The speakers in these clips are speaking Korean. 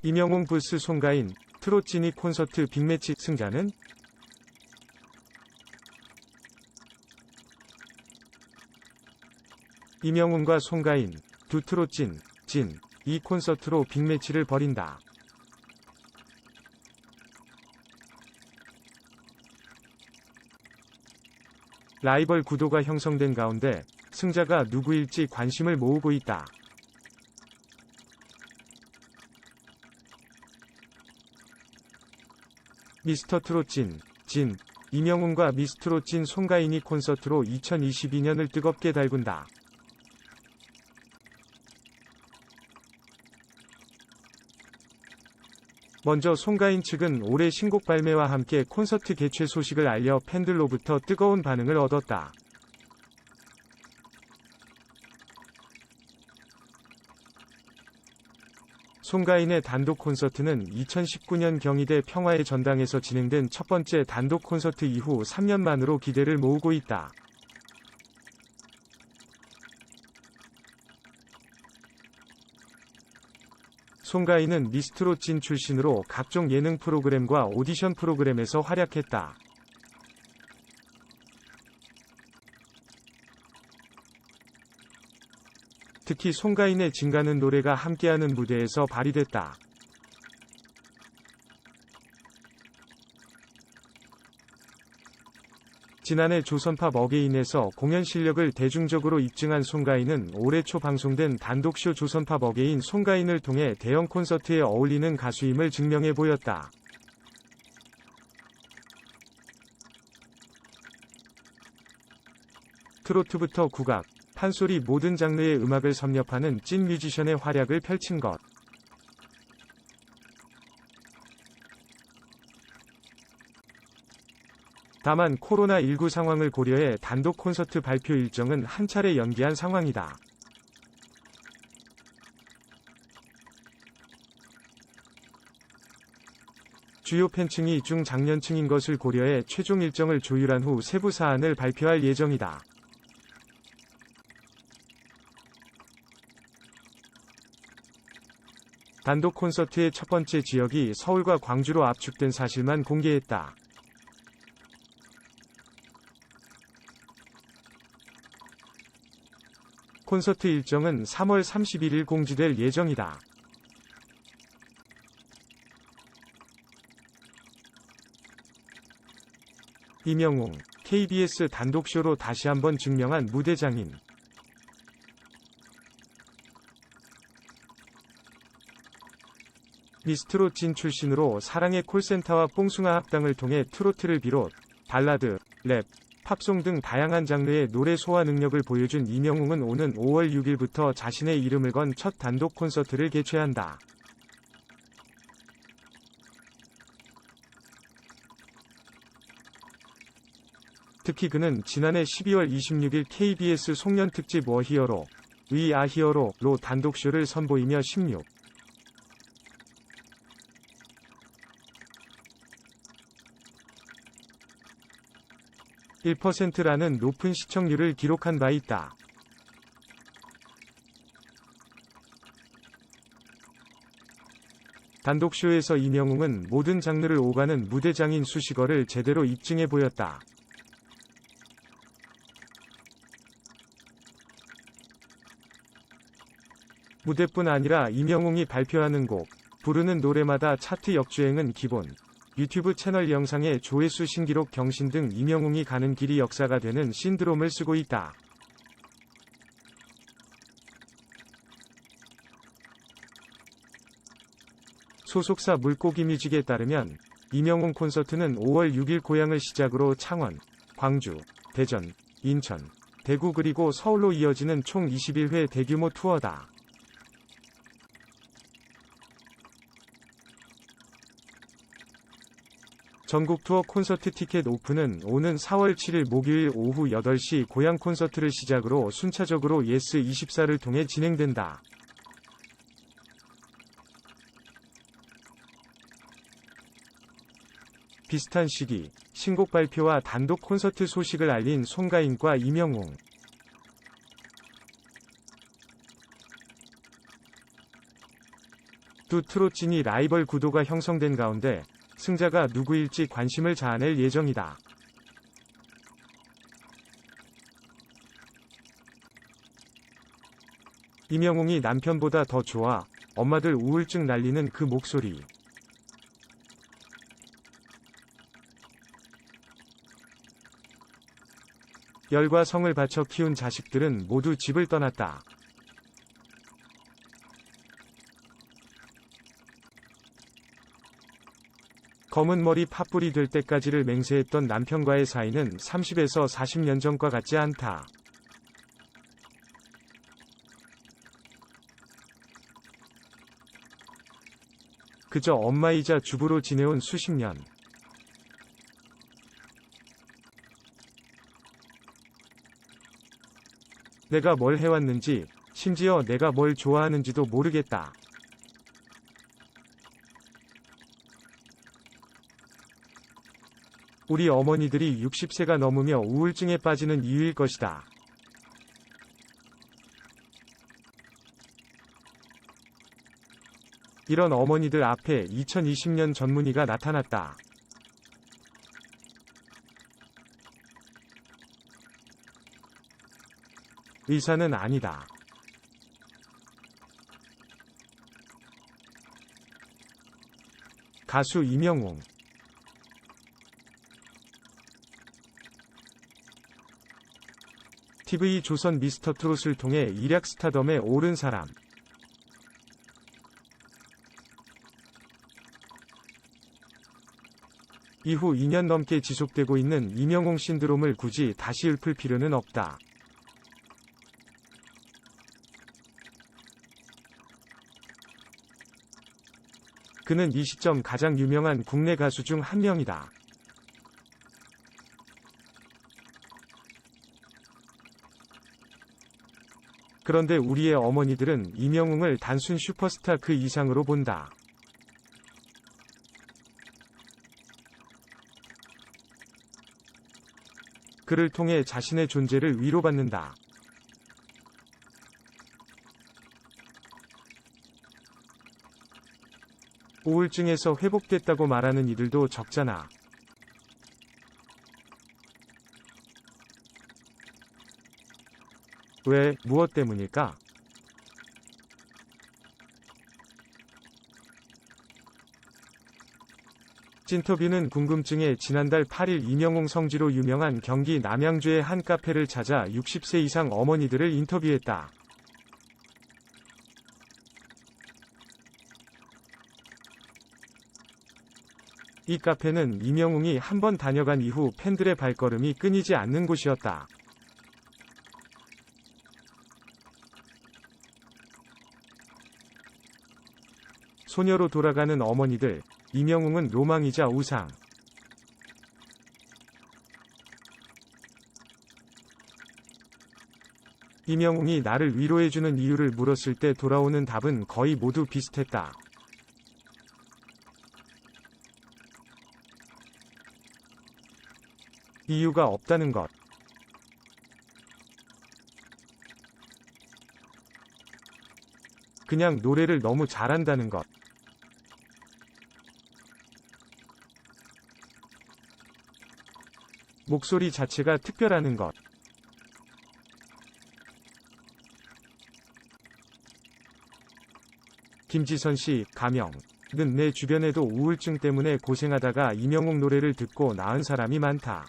임영웅 vs 송가인, 트롯 진이 콘서트 빅매치 승자는? 임영웅과 송가인, 두 트롯진, 이 콘서트로 빅매치를 벌인다. 라이벌 구도가 형성된 가운데 승자가 누구일지 관심을 모으고 있다. 미스터 트롯 진, 임영웅과 미스트롯 진 송가인이 콘서트로 2022년을 뜨겁게 달군다. 먼저 송가인 측은 올해 신곡 발매와 함께 콘서트 개최 소식을 알려 팬들로부터 뜨거운 반응을 얻었다. 송가인의 단독 콘서트는 2019년 경희대 평화의 전당에서 진행된 첫 번째 단독 콘서트 이후 3년 만으로 기대를 모으고 있다. 송가인은 미스트롯 진 출신으로 각종 예능 프로그램과 오디션 프로그램에서 활약했다. 특히 송가인의 진가는 노래가 함께하는 무대에서 발휘됐다. 지난해 조선팝 어게인에서 공연 실력을 대중적으로 입증한 송가인은 올해 초 방송된 단독쇼 조선팝 어게인 송가인을 통해 대형 콘서트에 어울리는 가수임을 증명해 보였다. 트로트부터 국악, 판소리 모든 장르의 음악을 섭렵하는 찐 뮤지션의 활약을 펼친 것. 다만 코로나19 상황을 고려해 단독 콘서트 발표 일정은 한 차례 연기한 상황이다. 주요 팬층이 중장년층인 것을 고려해 최종 일정을 조율한 후 세부 사안을 발표할 예정이다. 단독 콘서트의 첫 번째 지역이 서울과 광주로 압축된 사실만 공개했다. 콘서트 일정은 3월 31일 공지될 예정이다. 임영웅, KBS 단독쇼로 다시 한번 증명한 무대장인. 미스트롯 진 출신으로 사랑의 콜센터와 뽕숭아 합당을 통해 트로트를 비롯 발라드, 랩, 팝송 등 다양한 장르의 노래 소화 능력을 보여준 임영웅은 오는 5월 6일부터 자신의 이름을 건 첫 단독 콘서트를 개최한다. 특히 그는 지난해 12월 26일 KBS 송년 특집 워 히어로, 위 아 히어로로 단독쇼를 선보이며 16. 1%라는 높은 시청률을 기록한 바 있다. 단독쇼에서 임영웅은 모든 장르를 오가는 무대장인 수식어를 제대로 입증해 보였다. 무대뿐 아니라 임영웅이 발표하는 곡, 부르는 노래마다 차트 역주행은 기본. 유튜브 채널 영상의 조회수 신기록 경신 등 임영웅이 가는 길이 역사가 되는 신드롬을 쓰고 있다. 소속사 물고기뮤직에 따르면 임영웅 콘서트는 5월 6일 고향을 시작으로 창원, 광주, 대전, 인천, 대구 그리고 서울로 이어지는 총 21회 대규모 투어다. 전국 투어 콘서트 티켓 오픈은 오는 4월 7일 목요일 오후 8시 고향 콘서트를 시작으로 순차적으로 예스24를 통해 진행된다. 비슷한 시기, 신곡 발표와 단독 콘서트 소식을 알린 송가인과 임영웅. 두 트롯진이 라이벌 구도가 형성된 가운데 승자가 누구일지 관심을 자아낼 예정이다. 임영웅이 남편보다 더 좋아. 엄마들 우울증 날리는 그 목소리. 열과 성을 바쳐 키운 자식들은 모두 집을 떠났다. 검은 머리 팥불이 될 때까지를 맹세했던 남편과의 사이는 30에서 40년 전과 같지 않다. 그저 엄마이자 주부로 지내온 수십 년. 내가 뭘 해왔는지, 심지어 내가 뭘 좋아하는지도 모르겠다. 우리 어머니들이 60세가 넘으며 우울증에 빠지는 이유일 것이다. 이런 어머니들 앞에 2020년 전문의가 나타났다. 의사는 아니다. 가수 임영웅. TV조선 미스터트롯을 통해 일약 스타덤에 오른 사람. 이후 2년 넘게 지속되고 있는 임영웅 신드롬을 굳이 다시 읊을 필요는 없다. 그는 이 시점 가장 유명한 국내 가수 중 한 명이다. 그런데 우리의 어머니들은 임영웅을 단순 슈퍼스타 그 이상으로 본다. 그를 통해 자신의 존재를 위로받는다. 우울증에서 회복됐다고 말하는 이들도 적잖아. 왜, 무엇 때문일까? 찐터뷰는 궁금증에 지난달 8일 임영웅 성지로 유명한 경기 남양주의 한 카페를 찾아 60세 이상 어머니들을 인터뷰했다. 이 카페는 임영웅이 한 번 다녀간 이후 팬들의 발걸음이 끊이지 않는 곳이었다. 소녀로 돌아가는 어머니들, 임영웅은 로망이자 우상. 임영웅이 나를 위로해주는 이유를 물었을 때 돌아오는 답은 거의 모두 비슷했다. 이유가 없다는 것. 그냥 노래를 너무 잘한다는 것. 목소리 자체가 특별하는 것. 김지선 씨, 가명은 내 주변에도 우울증 때문에 고생하다가 임영웅 노래를 듣고 나은 사람이 많다.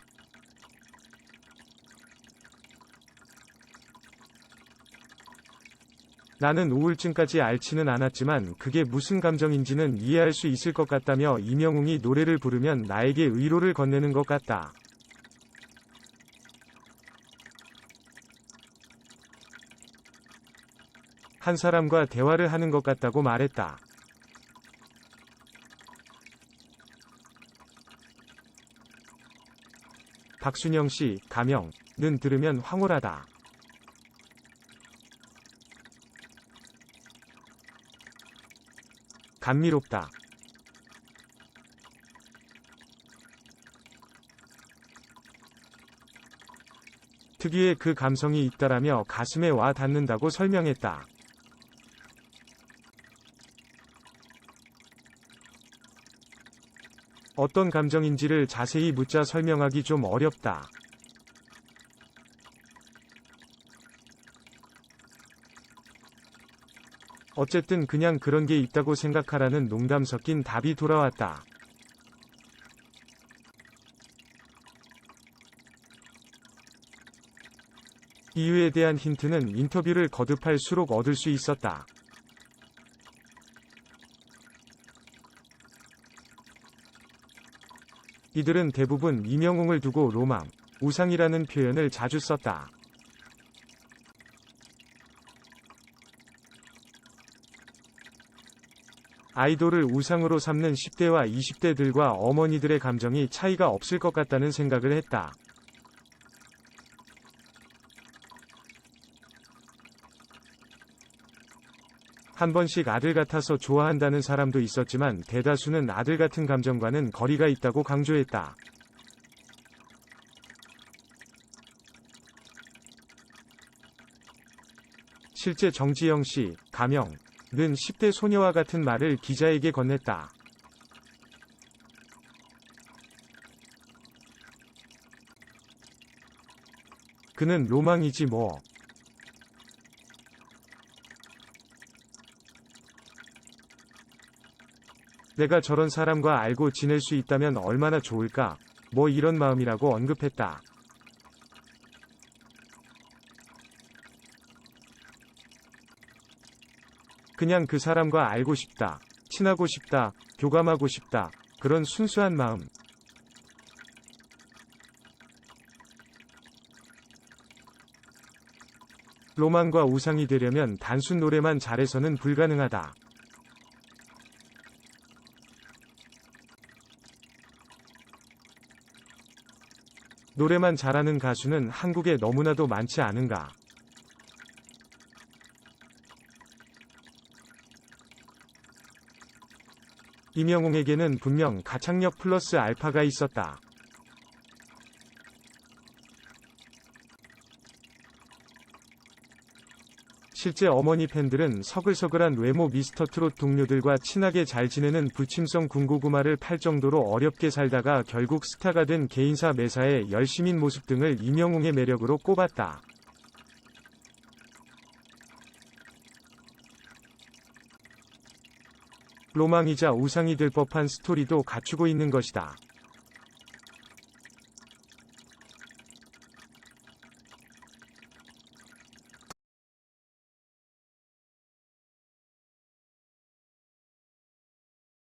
나는 우울증까지 앓지는 않았지만 그게 무슨 감정인지는 이해할 수 있을 것 같다며 임영웅이 노래를 부르면 나에게 위로를 건네는 것 같다. 한 사람과 대화를 하는 것 같다고 말했다. 박순영 씨, 가명은 들으면 황홀하다. 감미롭다. 특유의 그 감성이 있다라며 가슴에 와 닿는다고 설명했다. 어떤 감정인지를 자세히 묻자 설명하기 좀 어렵다. 어쨌든 그냥 그런 게 있다고 생각하라는 농담 섞인 답이 돌아왔다. 이유에 대한 힌트는 인터뷰를 거듭할수록 얻을 수 있었다. 이들은 대부분 이명웅을 두고 로망, 우상이라는 표현을 자주 썼다. 아이돌을 우상으로 삼는 10대와 20대들과 어머니들의 감정이 차이가 없을 것 같다는 생각을 했다. 한 번씩 아들 같아서 좋아한다는 사람도 있었지만 대다수는 아들 같은 감정과는 거리가 있다고 강조했다. 실제 정지영 씨, 가명은 10대 소녀와 같은 말을 기자에게 건넸다. 그는 로망이지 뭐. 내가 저런 사람과 알고 지낼 수 있다면 얼마나 좋을까, 뭐 이런 마음이라고 언급했다. 그냥 그 사람과 알고 싶다, 친하고 싶다, 교감하고 싶다, 그런 순수한 마음. 로망과 우상이 되려면 단순 노래만 잘해서는 불가능하다. 노래만 잘하는 가수는 한국에 너무나도 많지 않은가. 이명웅에게는 분명 가창력 플러스 알파가 있었다. 실제 어머니 팬들은 서글서글한 외모 미스터트롯 동료들과 친하게 잘 지내는 불침성 군고구마를 팔 정도로 어렵게 살다가 결국 스타가 된 개인사 매사의 열심인 모습 등을 이명웅의 매력으로 꼽았다. 로망이자 우상이 될 법한 스토리도 갖추고 있는 것이다.